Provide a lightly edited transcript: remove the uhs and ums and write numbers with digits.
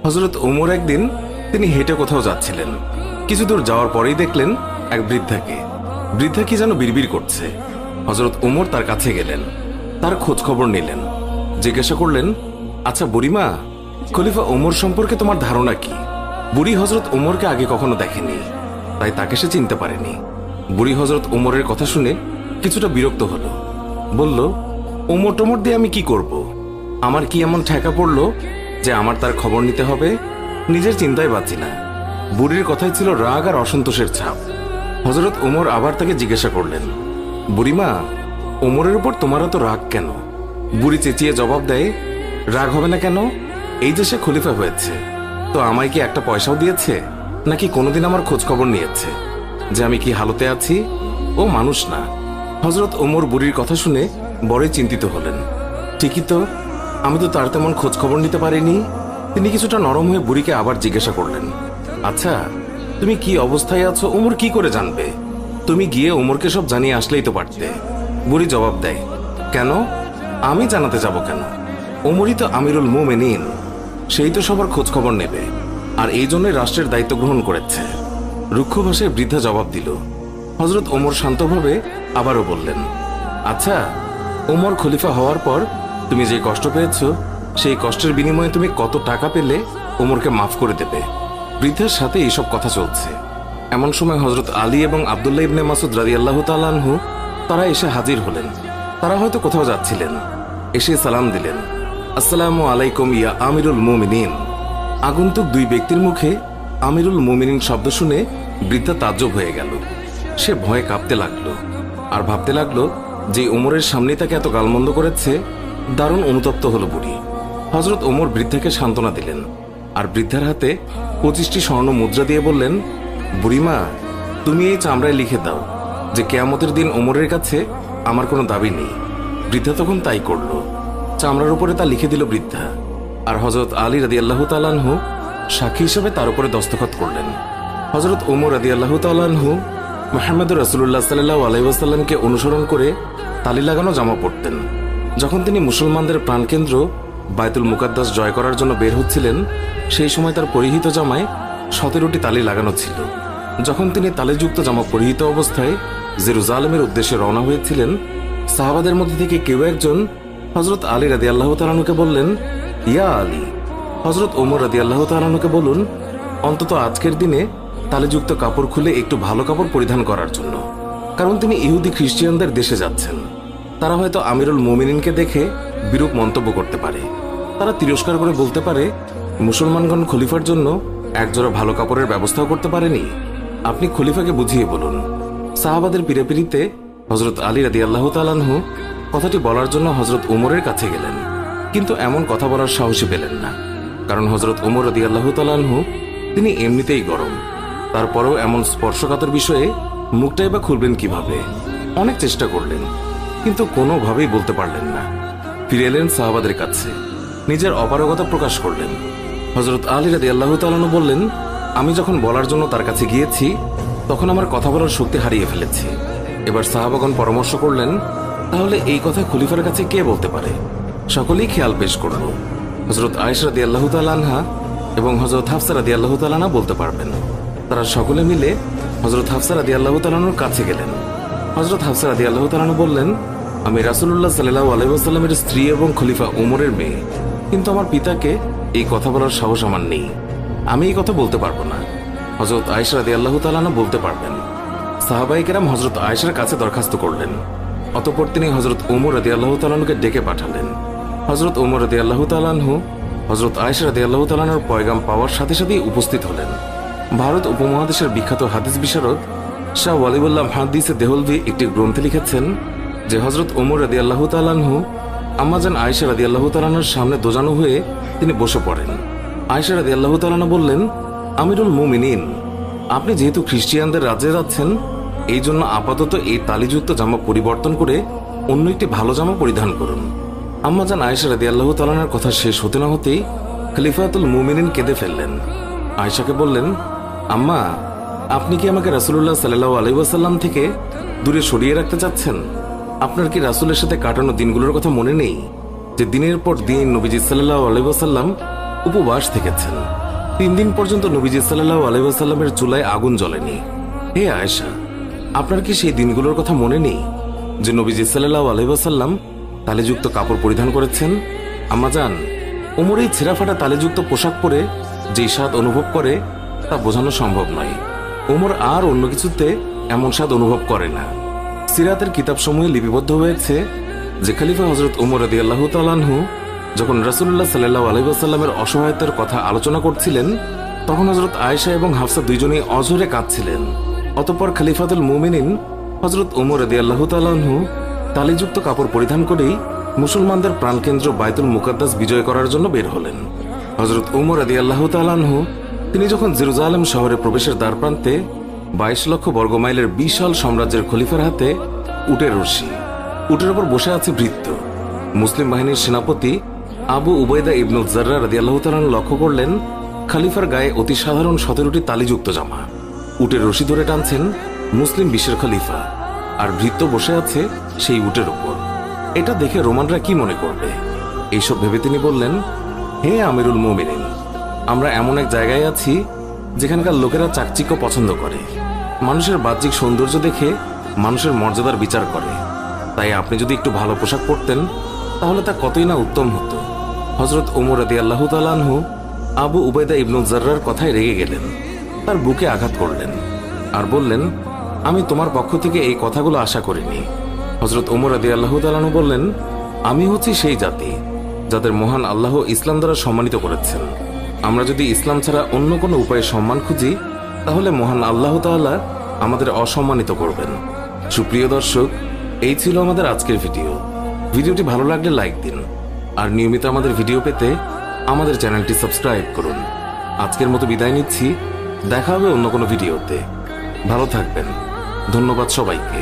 হযরত ওমর একদিন তিনি হেঁটে কোথাও যাচ্ছিলেন। কিছু দূর যাওয়ার পরেই দেখলেন এক বৃদ্ধাকে। বৃদ্ধা কি যেন বিড়বিড় করছে। হযরত ওমর তার কাছে গেলেন, তার খোঁজ খবর নিলেন, জিজ্ঞাসা করলেন, আচ্ছা বুড়িমা, খলিফা ওমর সম্পর্কে তোমার ধারণা কি? বুড়ি হযরত ওমরকে আগে কখনো দেখেনি, তাই তাকে সে চিনতে পারেনি। বুড়ি হযরত ওমরের কথা শুনে কিছুটা বিরক্ত হলো, বলল, ওমর টোমর দিয়ে আমি কি করব? আমার কি এমন ঠেকা পড়লো যে আমার তার খবর নিতে হবে? নিজের চিন্তায় বাঁচি না। বুড়ির কথাই ছিল রাগ আর অসন্তোষের ছাপ। হযরত ওমর আবার তাকে জিজ্ঞাসা করলেন, বুড়িমা, ওমরের উপর তোমার এত রাগ কেন? বুড়ি চেঁচিয়ে জবাব দেয়, রাগ হবে না কেন? এই যে সে খলিফা হয়েছে, তো আমায় কি একটা পয়সাও দিয়েছে? নাকি কোনোদিন আমার খোঁজ খবর নিয়েছে যে আমি কি হালতে আছি? ও মানুষ না। হযরত ওমর বুড়ির কথা শুনে বড়ই চিন্তিত হলেন। ঠিকই তো, আমি তো তার তেমন খোঁজ খবর নিতে পারিনি। তিনি কিছুটা নরম হয়ে বুড়িকে আবার জিজ্ঞাসা করলেন, আচ্ছা, তুমি কি অবস্থায় আছো ওমর কি করে জানবে? তুমি গিয়ে ওমরকে সব জানিয়ে আসলেই তো পারতে। বুড়ি জবাব দেয়, কেন? আমি জানাতে যাব কেন? ওমরই তো আমিরুল মুমিনিন, সেই তো সবার খোঁজ খবর নেবে, আর এই জন্যই রাষ্ট্রের দায়িত্ব গ্রহণ করেছে। রুক্ষ ভাষায় বৃদ্ধা জবাব দিল। হযরত ওমর শান্তভাবে আবারও বললেন, আচ্ছা, ওমর খলিফা হওয়ার পর তুমি যে কষ্ট পেয়েছ, সেই কষ্টের বিনিময়ে তুমি কত টাকা পেলে ওমরকে মাফ করে দেবে? বৃদ্ধার সাথে এইসব কথা চলছে। এমন সময় হযরত আলী এবং আব্দুল্লাহ ইবনে মাসউদ রাদিয়াল্লাহু তাআলা আনহু তারা এসে হাজির হলেন। তারা হয়তো কোথাও যাচ্ছিলেন। এসে সালাম দিলেন, আসসালামু আলাইকুম ইয়া আমিরুল মুমিনিন। আগন্তুক দুই ব্যক্তির মুখে আমিরুল মুমিনিন শব্দ শুনে বৃদ্ধা তাজ্জব হয়ে গেল। সে ভয়ে কাঁপতে লাগলো আর ভাবতে লাগলো যে ওমরের সামনে তাকে এত গালমন্দ করেছে। দারুণ অনুতপ্ত হলো বুড়ি। হযরত ওমর বৃদ্ধাকে সান্ত্বনা দিলেন আর বৃদ্ধার হাতে 25টি স্বর্ণ মুদ্রা দিয়ে বললেন, বুড়িমা, তুমি এই চামড়ায় লিখে দাও যে কিয়ামতের দিন ওমরের কাছে আমার কোনো দাবি নেই। বৃদ্ধা তখন তাই করল। চামড়ার উপরে তা লিখে দিল বৃদ্ধা, আর হযরত আলী রাদিয়াল্লাহু তাআলা আনহু সাক্ষী হিসেবে তার উপরে দস্তখত করলেন। হযরত ওমর রাদিয়াল্লাহু তাআলা আনহু মুহাম্মদুর রাসূলুল্লাহ সাল্লাল্লাহু আলাইহি ওয়াসাল্লামকে অনুসরণ করে তালি লাগানো জামা পরতেন। যখন তিনি মুসলমানদের প্রাণকেন্দ্র বায়তুল মুকাদ্দাস জয় করার জন্য বের হচ্ছিলেন, সেই সময় তার পরিহিত জামায় 17টি তালি লাগানো ছিল। যখন তিনি তালিযুক্ত জামা পরিহিত অবস্থায় জেরুজালেমের উদ্দেশ্যে রওনা হয়েছিলেন, সাহাবাদের মধ্যে থেকে কেউ একজন হযরত আলী রাদিয়াল্লাহু তাআলা আনহুকে বললেন, ইয়া আলী, হযরত ওমর রাদিয়াল্লাহু তাআলা আনহুকে বলুন অন্তত আজকের দিনে তালিযুক্ত কাপড় খুলে একটু ভালো কাপড় পরিধান করার জন্য, কারণ তিনি ইহুদি খ্রিস্টানদের দেশে যাচ্ছেন। তারা হয়তো আমিরুল মুমিনিনকে দেখে বিরূপ মন্তব্য করতে পারে। তারা তিরস্কার করে বলতে পারে, মুসলমানগণ খলিফার জন্য একজোড়া ভালো কাপড়ের ব্যবস্থাও করতে পারেনি। আপনি খলিফাকে বুঝিয়ে বলুন। সাহাবাদের পিড়াপিড়িতে হযরত আলী রাদিয়াল্লাহু তাআলা আনহু কথাটি বলার জন্য হযরত ওমরের কাছে গেলেন, কিন্তু এমন কথা বলার সাহসী পেলেন না, কারণ হযরত ওমর রাদিয়াল্লাহু তাআলা আনহু তিনি এমনিতেই গরম। তারপরেও এমন স্পর্শকাতর বিষয়ে মুখটাই বা খুলবেন কিভাবে? অনেক চেষ্টা করলেন, কিন্তু কোনোভাবেই বলতে পারলেন না। ফিরে এলেন সাহাবাদের কাছে, নিজের অপারগতা প্রকাশ করলেন। হযরত আলী রাদিয়াল্লাহু তাআলা আনহু বললেন, আমি যখন বলার জন্য তার কাছে গিয়েছি, তখন আমার কথা বলার শক্তি হারিয়ে ফেলেছি। এবার সাহাবাগণ পরামর্শ করলেন, তাহলে এই কথা খলিফার কাছে কে বলতে পারে? সকলেই খেয়াল পেশ করল। হযরত আয়েশা রাদিয়াল্লাহু তাআলা আনহা এবং হযরত হাফসা রাদিয়াল্লাহু তাআলা আনহা বলতে পারবেন। তারা সকলে মিলে হযরত হাফসা রাদিয়াল্লাহু তাআলা আনহার কাছে গেলেন। হযরত হাফসা রাদিয়াল্লাহু তাআলা আনহা বললেন, আমি রাসূলুল্লাহ সাল্লাল্লাহু আলাইহি ওয়াসাল্লামের স্ত্রী এবং খলিফা ওমরের মেয়ে, কিন্তু আমার পিতাকে এই কথা বলার সাহস আমার নেই। আমি এই কথা বলতে পারবো না। হযরত আয়েশা রাদিয়াল্লাহু তাআলা আনহা বলতে পারবেন। সাহাবায়ে কেরাম হযরত আয়েশার কাছে দরখাস্ত করলেন। অতঃপর তিনি হযরত ওমর রাদিয়াল্লাহু তাআলা আনহুকে ডেকে পাঠালেন। হযরত ওমর রাদিয়াল্লাহু তাআলা আনহু হযরত আয়েশা রাদিয়াল্লাহু তাআলা আনহার পয়গাম পাওয়ার সাথে সাথেই উপস্থিত হলেন। ভারত উপমহাদেশের বিখ্যাত হাদিস বিশারদ শাহ ওয়ালিউল্লাহ মুহাদ্দিসে দেহলভি একটি গ্রন্থে লিখেছেন যে হযরত ওমর রাদিয়াল্লাহু তাআলা আনহু আম্মাজান আয়েশা রাদিয়াল্লাহু তাআলা আনহার সামনে দোজানো হয়ে তিনি বসে পড়েন। আয়েশা রাদিয়াল্লাহু তাআলা আনহা বললেন, আমিরুল মুমিনিন, আপনি যেহেতু খ্রিস্টিয়ানদের রাজ্যে যাচ্ছেন, এই জন্য আপাতত এই তালিযুক্ত জামা পরিবর্তন করে অন্য একটি ভালো জামা পরিধান করুন। আম্মাজান আয়েশা রাদিয়াল্লাহু তাআলা আনহার কথা শেষ হতে না হতেই খলিফাতুল মুমিনিন কেঁদে ফেললেন। আয়েশাকে বললেন, আম্মা, আপনি কি আমাকে রাসূলুল্লাহ সাল্লাল্লাহু আলাইহি ওয়াসাল্লাম থেকে দূরে সরিয়ে রাখতে চাচ্ছেন? আপনার কি রাসূলের সাথে কাটানো দিনগুলোর কথা মনে নেই, যে দিনের পর দিন নবীজি সাল্লাল্লাহু আলাইহি ওয়াসাল্লাম উপবাস থেকেছেন। 3 দিন পর্যন্ত নবীজি সাল্লাল্লাহু আলাইহি ওয়াসাল্লামের চুলায় আগুন জ্বলেনি। হে আয়েশা, আপনার কি সেই দিনগুলোর কথা মনে নেই যে নবীজি সাল্লাল্লাহু আলাইহি ওয়াসাল্লাম তালেযুক্ত কাপড় পরিধান করেছেন? আম্মাজান, ওমর এই ছেঁড়াফাটা তালেযুক্ত পোশাক পরে যেই স্বাদ অনুভব করে তা বোঝানো সম্ভব নয়। ওমর আর অন্য কিছুতে এমন স্বাদ অনুভব করে না। সিরাতের কিতাবসমূহে লিপিবদ্ধ হয়েছে যে খলিফা হযরত ওমর রাদিয়াল্লাহু তাআলা আনহু যখন রাসূলুল্লাহ সাল্লাল্লাহু আলাইহি ওয়াসাল্লামের অসহায়তার কথা আলোচনা করছিলেন, তখন হযরত আয়েশা এবং হাফসা দুইজনেই অঝরে কাঁদছিলেন। অতঃপর খলিফাতুল মুমিনিন হযরত ওমর রাদিয়াল্লাহু তাআলা আনহু তালিযুক্ত কাপড় পরিধান করেই মুসলমানদের প্রাণকেন্দ্র বাইতুল মুকাদ্দাস বিজয় করার জন্য বের হলেন। হযরত ওমর রাদিয়াল্লাহু তাআলা আনহু তিনি যখন জেরুজালেম শহরে প্রবেশের দ্বার প্রান্তে 22 লক্ষ বর্গমাইলের বিশাল সাম্রাজ্যের খলিফার হাতে উটের রশি, উটের উপর বসে আছে ভৃত্য, মুসলিম বাহিনীর সেনাপতি আবু উবাইদা ইবনুল জাররা রাদিয়াল্লাহু তাআলা লক্ষ্য করলেন খলিফার গায়ে অতি সাধারণ 17টি তালিযুক্ত জামা। উটের রশি ধরে টানছেন মুসলিম বিশ্বের খলিফা, আর ভৃত্য বসে আছে সেই উটের উপর। এটা দেখে রোমানরা কি মনে করবে? এইসব ভেবে তিনি বললেন, হে আমিরুল মুমিনিন, আমরা এমন এক জায়গায় আছি যেখানকার লোকেরা চাকচিক্য পছন্দ করে, মানুষের বাহ্যিক সৌন্দর্য দেখে মানুষের মর্যাদার বিচার করে। তাই আপনি যদি একটু ভালো পোশাক পরতেন তাহলে তা কতই না উত্তম হতো। হযরত ওমর রাদিয়াল্লাহু তাআলা আনহু আবু উবাইদা ইবনুল জাররার কথায় রেগে গেলেন, তার বুকে আঘাত করলেন আর বললেন, আমি তোমার পক্ষ থেকে এই কথাগুলো আশা করিনি। হযরত ওমর রাদিয়াল্লাহু তাআলা আনহু বললেন, আমি হচ্ছি সেই জাতি যাদের মহান আল্লাহ ইসলাম দ্বারা সম্মানিত করেছেন। আমরা যদি ইসলাম ছাড়া অন্য কোনো উপায়ে সম্মান খুঁজি তাহলে মহান আল্লাহ তাআলা আমাদের অসম্মানিত করবেন। সুপ্রিয় দর্শক, এই ছিল আমাদের আজকের ভিডিওটি ভালো লাগলে লাইক দিন, আর নিয়মিত আমাদের ভিডিও পেতে আমাদের চ্যানেলটি সাবস্ক্রাইব করুন। আজকের মতো বিদায় নিচ্ছি, দেখা হবে অন্য কোনো ভিডিওতে। ভালো থাকবেন। ধন্যবাদ সবাইকে।